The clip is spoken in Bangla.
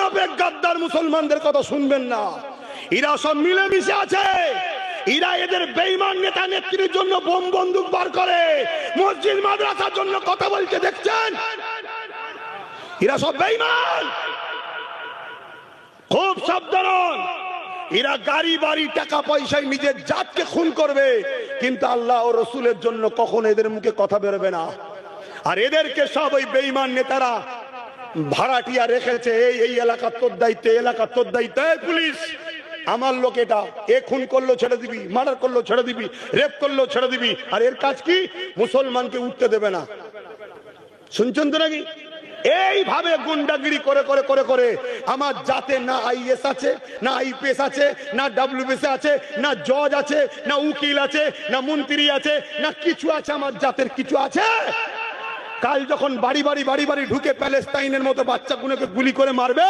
মোনাফেক গাদ্দার মুসলমানদের কথা শুনবেন না। এরা সব মিলেমিশে আছে। এরা এদের বেঈমান নেতা নেত্রীর জন্য বোম বন্দুক বার করে, মসজিদ মাদ্রাসার জন্য কথা বলতে দেখছেন। এরা সব বেঈমান, খুব সাবধান। এরা গাড়ি বাড়ি টাকা পয়সায় নিজের জাতকে খুন করবে, কিন্তু আল্লাহ ও রসুলের জন্য কখনো এদের মুখে কথা বেরোবে না। আর এদেরকে সব ওই বেঈমান নেতারা ভাড়াটিয়া রেখেছে, এই এলাকা তোর দায়িত্ব, এলাকা তোর দায়িত্ব। পুলিশ আমার লোক, এটা এ খুন করলো ছেড়ে দিবি, মার্ডার করলো ছেড়ে দিবি, রেপ করলো ছেড়ে দিবি। আর এর কাজ কি? মুসলমানকে উঠতে দেবে না। শুনছেন তো নাকি? এইভাবে গুন্ডাগিরি করে করে করে করে আমার জাতে না আইএস আছে, না আইপিএস আছে, না ডাব্লিউবিএস আছে, না জজ আছে, না উকিল আছে, না মন্ত্রী আছে, না কিছু আছে। আমার জাতের কিছু আছে? কাল যখন বাড়ি বাড়ি ঢুকে প্যালেস্তাইনের মতো বাচ্চাগুলোকে গুলি করে মারবে,